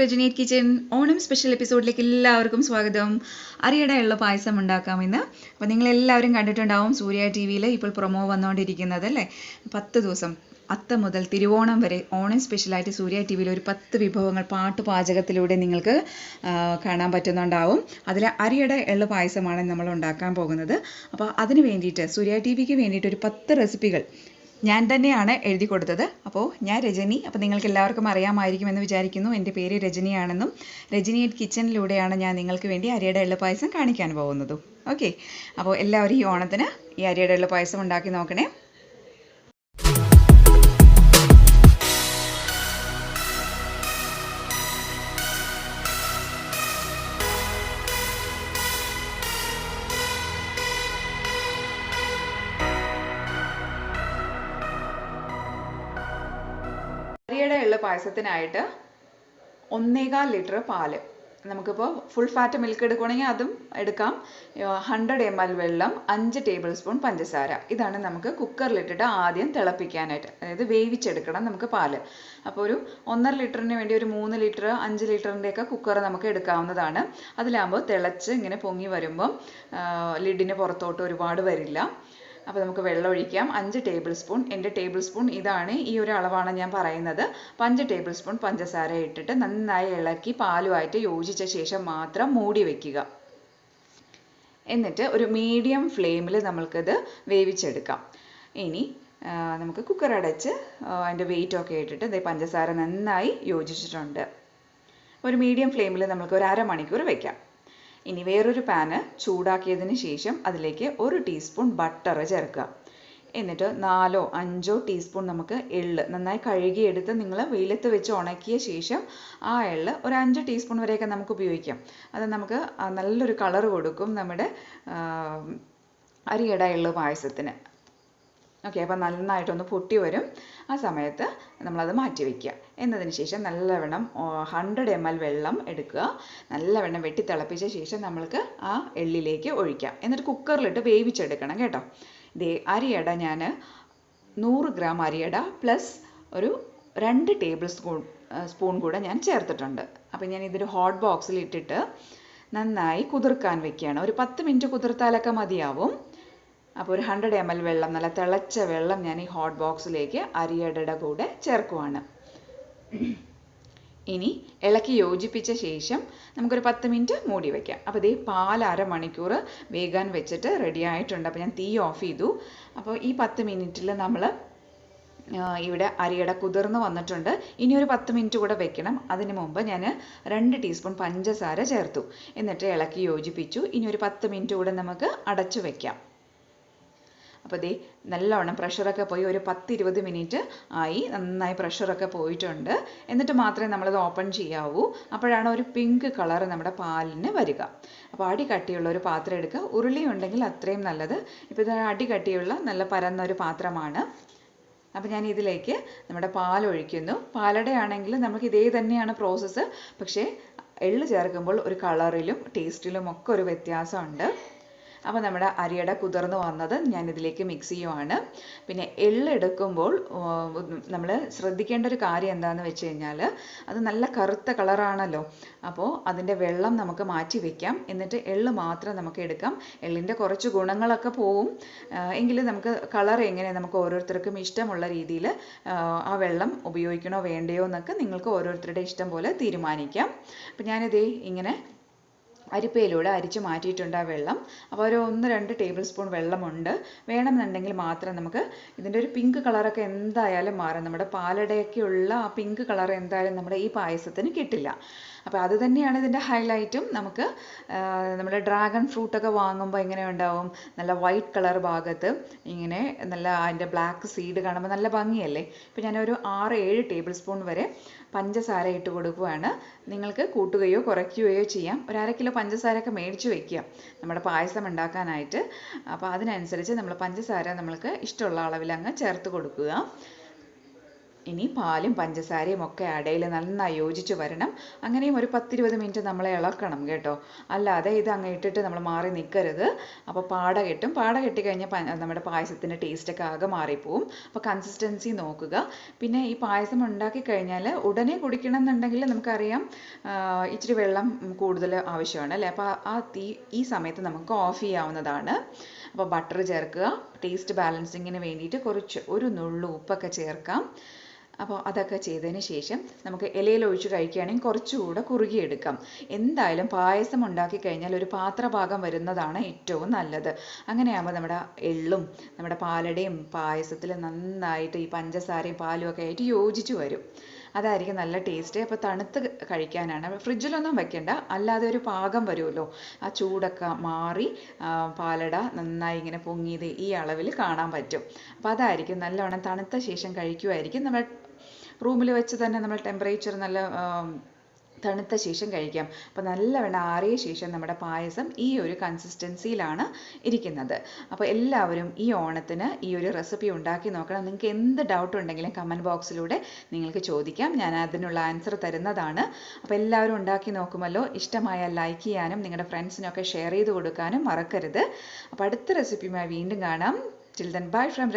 Rajani Kitchen Onam special എപ്പിസോഡിലേക്ക് എല്ലാവർക്കും സ്വാഗതം. അരിയടയുള്ള പായസം ഉണ്ടാക്കാമെന്ന്. അപ്പോൾ നിങ്ങൾ എല്ലാവരും കണ്ടിട്ടുണ്ടാവും സൂര്യ ടിവിയിൽ ഇപ്പോൾ പ്രൊമോ വന്നുകൊണ്ടിരിക്കുന്നത് അല്ലേ. 10 ദിവസം അത്തം മുതൽ തിരുവോണം വരെ ഓണം സ്പെഷ്യലായിട്ട് സൂര്യ ടിവിയിൽ ഒരു 10 വിഭവങ്ങൾ പാചകത്തിലൂടെ നിങ്ങൾക്ക് കാണാൻ പറ്റുന്നുണ്ടാവും. അതിൽ അരിയട എള്ള പായസമാണ് നമ്മൾ ഉണ്ടാക്കാൻ പോകുന്നത്. അപ്പോൾ അതിന് വേണ്ടിയിട്ട് സൂര്യ ടിവിക്ക് വേണ്ടിയിട്ട് ഒരു 10 റെസിപ്പികൾ ഞാൻ തന്നെയാണ് എഴുതി കൊടുത്തത്. അപ്പോൾ ഞാൻ രജനി. അപ്പോൾ നിങ്ങൾക്ക് എല്ലാവർക്കും അറിയാമായിരിക്കുമെന്ന് വിചാരിക്കുന്നു. എൻ്റെ പേര് രജനിയാണെന്നും രജനി കിച്ചണിലൂടെയാണ് ഞാൻ നിങ്ങൾക്ക് വേണ്ടി അരിയുടെ എള്ള പായസം കാണിക്കാൻ പോകുന്നതും. ഓക്കെ, അപ്പോൾ എല്ലാവരും ഈ ഓണത്തിന് ഈ അരിയുടെ എള്ള പായസം ഉണ്ടാക്കി നോക്കണേ. അരിയുടെ എള്ള പായസത്തിനായിട്ട് 1.25 ലിറ്റർ പാല്, നമുക്കിപ്പോൾ ഫുൾ ഫാറ്റ് മിൽക്ക് എടുക്കുകയാണെങ്കിൽ അതും എടുക്കാം. 100 ml വെള്ളം, 5 ടേബിൾ സ്പൂൺ പഞ്ചസാര. ഇതാണ് നമുക്ക് കുക്കറിലിട്ടിട്ട് ആദ്യം തിളപ്പിക്കാനായിട്ട്, അതായത് വേവിച്ചെടുക്കണം നമുക്ക് പാല്. അപ്പോൾ ഒരു 1.5 ലിറ്ററിന് വേണ്ടി ഒരു 3 ലിറ്റർ 5 ലിറ്ററിൻ്റെയൊക്കെ കുക്കർ നമുക്ക് എടുക്കാവുന്നതാണ്. അതിലാകുമ്പോൾ തിളച്ച് ഇങ്ങനെ പൊങ്ങി വരുമ്പം ലിഡിന് പുറത്തോട്ട് ഒരുപാട് വരില്ല. അപ്പോൾ നമുക്ക് വെള്ളം ഒഴിക്കാം. 5 ടേബിൾ സ്പൂൺ, എൻ്റെ ടേബിൾ സ്പൂൺ ഇതാണ്, ഈ ഒരു അളവാണ് ഞാൻ പറയുന്നത്. 5 ടേബിൾ സ്പൂൺ പഞ്ചസാര ഇട്ടിട്ട് നന്നായി ഇളക്കി പാലുമായിട്ട് യോജിച്ച ശേഷം മാത്രം മൂടി വയ്ക്കുക. എന്നിട്ട് ഒരു മീഡിയം ഫ്ലെയിമിൽ നമ്മൾക്കത് വേവിച്ചെടുക്കാം. ഇനി നമുക്ക് കുക്കർ അടച്ച് അതിൻ്റെ വെയിറ്റൊക്കെ ഇട്ടിട്ട് പഞ്ചസാര നന്നായി യോജിച്ചിട്ടുണ്ട്. ഒരു മീഡിയം ഫ്ലെയിമിൽ നമുക്ക് ഒരു അരമണിക്കൂർ വയ്ക്കാം. ഇനി വേറൊരു പാന് ചൂടാക്കിയതിന് ശേഷം അതിലേക്ക് 1 ടീസ്പൂൺ ബട്ടർ ചേർക്കുക. എന്നിട്ട് 4-5 ടീസ്പൂൺ നമുക്ക് എള്ള് നന്നായി കഴുകിയെടുത്ത് നിങ്ങൾ വെയിലത്ത് വെച്ച് ഉണക്കിയ ശേഷം ആ എള്ള് ഒരു 5 ടീസ്പൂൺ വരെയൊക്കെ നമുക്ക് ഉപയോഗിക്കാം. അത് നമുക്ക് നല്ലൊരു കളർ കൊടുക്കും നമ്മുടെ അരിയട എള്ള് പായസത്തിന്. ഓക്കെ, അപ്പോൾ നന്നായിട്ടൊന്ന് പൊട്ടി വരും. ആ സമയത്ത് നമ്മളത് മാറ്റി വയ്ക്കുക. എന്നതിന് ശേഷം നല്ലവണ്ണം 100 ml വെള്ളം എടുക്കുക. നല്ലവണ്ണം വെട്ടി തിളപ്പിച്ച ശേഷം നമ്മൾക്ക് ആ എള്ളിലേക്ക് ഒഴിക്കാം. എന്നിട്ട് കുക്കറിലിട്ട് വേവിച്ചെടുക്കണം കേട്ടോ. ഇതേ അരിയട ഞാൻ 100 ഗ്രാം അരിയട പ്ലസ് ഒരു 2 ടേബിൾ സ്പൂൺ കൂടെ ഞാൻ ചേർത്തിട്ടുണ്ട്. അപ്പോൾ ഞാൻ ഇതൊരു ഹോട്ട് ബോക്സിൽ ഇട്ടിട്ട് നന്നായി കുതിർക്കാൻ വെക്കുകയാണ്. ഒരു 10 മിനിറ്റ് കുതിർത്താലൊക്കെ മതിയാവും. അപ്പോൾ ഒരു 100 ml വെള്ളം, നല്ല തിളച്ച വെള്ളം ഞാൻ ഈ ഹോട്ട് ബോക്സിലേക്ക് അരിയടയുടെ കൂടെ ചേർക്കുവാണ്. ഇനി ഇളക്കി യോജിപ്പിച്ച ശേഷം നമുക്കൊരു 10 മിനിറ്റ് മൂടി വയ്ക്കാം. അപ്പോൾ ഇതേ പാൽ അരമണിക്കൂർ വേകാൻ വെച്ചിട്ട് റെഡി ആയിട്ടുണ്ട്. അപ്പോൾ ഞാൻ തീ ഓഫ് ചെയ്തു. അപ്പോൾ ഈ 10 മിനിറ്റിൽ നമ്മൾ ഇവിടെ അരിയട കുതിർന്ന് വന്നിട്ടുണ്ട്. ഇനി ഒരു 10 മിനിറ്റ് കൂടെ വെക്കണം. അതിന് മുമ്പ് ഞാൻ 2 ടീസ്പൂൺ പഞ്ചസാര ചേർത്തു. എന്നിട്ട് ഇളക്കി യോജിപ്പിച്ചു. ഇനി ഒരു 10 മിനിറ്റ് കൂടെ നമുക്ക് അടച്ചു വയ്ക്കാം. അപ്പോൾ ദേ നല്ലവണ്ണം പ്രഷറൊക്കെ പോയി ഒരു 10-20 മിനിറ്റ് ആയി. നന്നായി പ്രഷറൊക്കെ പോയിട്ടുണ്ട്. എന്നിട്ട് മാത്രമേ നമ്മളത് ഓപ്പൺ ചെയ്യാവൂ. അപ്പോഴാണ് ഒരു പിങ്ക് കളർ നമ്മുടെ പാലിന് വരിക. അപ്പോൾ അടി കട്ടിയുള്ള ഒരു പാത്രം എടുക്കുക. ഉരുളി ഉണ്ടെങ്കിൽ അത്രയും നല്ലത്. ഇപ്പോൾ ഇത് അടി കട്ടിയുള്ള നല്ല പരന്ന ഒരു പാത്രമാണ്. അപ്പോൾ ഞാൻ ഇതിലേക്ക് നമ്മുടെ പാൽ ഒഴിക്കുന്നു. പാലടയാണെങ്കിൽ നമുക്ക് ഇതേ തന്നെയാണ് പ്രോസസ്സ്. പക്ഷേ എള്ള് ചേർക്കുമ്പോൾ ഒരു കളറിലും ടേസ്റ്റിലും ഒക്കെ ഒരു വ്യത്യാസമുണ്ട്. അപ്പോൾ നമ്മുടെ അരിയട കുതിർന്ന് വന്നത് ഞാനിതിലേക്ക് മിക്സ് ചെയ്യുവാണ്. പിന്നെ എള്ള് എടുക്കുമ്പോൾ നമ്മൾ ശ്രദ്ധിക്കേണ്ട ഒരു കാര്യം എന്താണെന്ന് വെച്ച് കഴിഞ്ഞാൽ അത് നല്ല കറുത്ത കളറാണല്ലോ. അപ്പോൾ അതിൻ്റെ വെള്ളം നമുക്ക് മാറ്റി വയ്ക്കാം. എന്നിട്ട് എള്ള് മാത്രം നമുക്ക് എടുക്കാം. എള്ളിൻ്റെ കുറച്ച് ഗുണങ്ങളൊക്കെ പോവും. എങ്കിലും നമുക്ക് കളർ എങ്ങനെ നമുക്ക് ഓരോരുത്തർക്കും ഇഷ്ടമുള്ള രീതിയിൽ ആ വെള്ളം ഉപയോഗിക്കണോ വേണ്ടയോ എന്നൊക്കെ നിങ്ങൾക്ക് ഓരോരുത്തരുടെ ഇഷ്ടം പോലെ തീരുമാനിക്കാം. അപ്പോൾ ഞാനിതേ ഇങ്ങനെ അരിപ്പയിലൂടെ അരിച്ച് മാറ്റിയിട്ടുണ്ട് ആ വെള്ളം. അപ്പോൾ ഒരു 1-2 ടേബിൾ സ്പൂൺ വെള്ളമുണ്ട്. വേണമെന്നുണ്ടെങ്കിൽ മാത്രം നമുക്ക് ഇതിൻ്റെ ഒരു പിങ്ക് കളറൊക്കെ എന്തായാലും മാറും. നമ്മുടെ പാലടയൊക്കെയുള്ള ആ പിങ്ക് കളർ എന്തായാലും നമ്മുടെ ഈ പായസത്തിന് കിട്ടില്ല. അപ്പോൾ അത് തന്നെയാണ് ഇതിൻ്റെ ഹൈലൈറ്റും. നമുക്ക് നമ്മുടെ ഡ്രാഗൺ ഫ്രൂട്ടൊക്കെ വാങ്ങുമ്പോൾ എങ്ങനെ ഉണ്ടാവും, നല്ല വൈറ്റ് കളർ ഭാഗത്ത് ഇങ്ങനെ നല്ല അതിൻ്റെ ബ്ലാക്ക് സീഡ് കാണുമ്പോൾ നല്ല ഭംഗിയല്ലേ. ഇപ്പോൾ ഞാനൊരു 6-7 ടേബിൾ സ്പൂൺ വരെ പഞ്ചസാര ഇട്ട് കൊടുക്കുകയാണ്. നിങ്ങൾക്ക് കൂട്ടുകയോ കുറയ്ക്കുകയോ ചെയ്യാം. ഒരു 1/2 കിലോ പഞ്ചസാരയൊക്കെ മേടിച്ച് വയ്ക്കുക നമ്മുടെ പായസം ഉണ്ടാക്കാനായിട്ട്. അപ്പോൾ അതിനനുസരിച്ച് നമ്മൾ പഞ്ചസാര നമ്മൾക്ക് ഇഷ്ടമുള്ള അളവിൽ അങ്ങ് ചേർത്ത് കൊടുക്കുക. ഇനി പാലും പഞ്ചസാരയും ഒക്കെ അടയിൽ നന്നായി യോജിച്ച് വരണം. അങ്ങനെയും ഒരു 10-20 മിനിറ്റ് നമ്മൾ ഇളക്കണം കേട്ടോ. അല്ലാതെ ഇത് അങ്ങ് ഇട്ടിട്ട് നമ്മൾ മാറി നിൽക്കരുത്. അപ്പോൾ പാട കെട്ടും. പാട കെട്ടിക്കഴിഞ്ഞാൽ നമ്മുടെ പായസത്തിൻ്റെ ടേസ്റ്റൊക്കെ ആകെ മാറിപ്പോവും. അപ്പോൾ കൺസിസ്റ്റൻസി നോക്കുക. പിന്നെ ഈ പായസം ഉണ്ടാക്കി കഴിഞ്ഞാൽ ഉടനെ കുടിക്കണം എന്നുണ്ടെങ്കിൽ നമുക്കറിയാം ഇച്ചിരി വെള്ളം കൂടുതൽ ആവശ്യമാണ് അല്ലേ. അപ്പോൾ ഈ സമയത്ത് നമുക്ക് ഓഫ് ചെയ്യാവുന്നതാണ്. അപ്പോൾ ബട്ടർ ചേർക്കുക. ടേസ്റ്റ് ബാലൻസിങ്ങിന് വേണ്ടിയിട്ട് ഒരു നുള്ളു ഉപ്പൊക്കെ ചേർക്കാം. അപ്പോൾ അതൊക്കെ ചെയ്തതിന് ശേഷം നമുക്ക് ഇലയിൽ ഒഴിച്ച് കഴിക്കുകയാണെങ്കിൽ കുറച്ചുകൂടെ കുറുകിയെടുക്കാം. എന്തായാലും പായസം ഉണ്ടാക്കി കഴിഞ്ഞാൽ ഒരു പാത്രഭാഗം വരുന്നതാണ് ഏറ്റവും നല്ലത്. അങ്ങനെയാകുമ്പോൾ നമ്മുടെ എള്ളും നമ്മുടെ പാലടയും പായസത്തിൽ നന്നായിട്ട് ഈ പഞ്ചസാരയും പാലും ഒക്കെ ആയിട്ട് യോജിച്ച് വരും. അതായിരിക്കും നല്ല ടേസ്റ്റ്. അപ്പോൾ തണുത്ത് കഴിക്കാനാണ്. ഫ്രിഡ്ജിലൊന്നും വെക്കണ്ട. അല്ലാതെ ഒരു പാകം വരുമല്ലോ, ആ ചൂടൊക്കെ മാറി പാലട നന്നായി ഇങ്ങനെ പൊങ്ങിയത് ഈ അളവിൽ കാണാൻ പറ്റും. അപ്പോൾ അതായിരിക്കും നല്ലവണ്ണം തണുത്ത ശേഷം കഴിക്കുമായിരിക്കും. നമ്മൾ റൂമിൽ വെച്ച് തന്നെ നമ്മൾ ടെമ്പറേച്ചർ നല്ല തണുത്ത ശേഷം കഴിക്കാം. അപ്പോൾ നല്ലവണ്ണം ആറിയ ശേഷം നമ്മുടെ പായസം ഈ ഒരു കൺസിസ്റ്റൻസിയിലാണ് ഇരിക്കുന്നത്. അപ്പോൾ എല്ലാവരും ഈ ഓണത്തിന് ഈ ഒരു റെസിപ്പി ഉണ്ടാക്കി നോക്കണം. നിങ്ങൾക്ക് എന്ത് ഡൗട്ട് ഉണ്ടെങ്കിലും കമൻറ്റ് ബോക്സിലൂടെ നിങ്ങൾക്ക് ചോദിക്കാം. ഞാൻ അതിനുള്ള ആൻസർ തരുന്നതാണ്. അപ്പോൾ എല്ലാവരും ഉണ്ടാക്കി നോക്കുമല്ലോ. ഇഷ്ടമായാൽ ലൈക്ക് ചെയ്യാനും നിങ്ങളുടെ ഫ്രണ്ട്സിനൊക്കെ ഷെയർ ചെയ്ത് കൊടുക്കാനും മറക്കരുത്. അപ്പോൾ അടുത്ത റെസിപ്പിയുമായി വീണ്ടും കാണാം. Till then bye from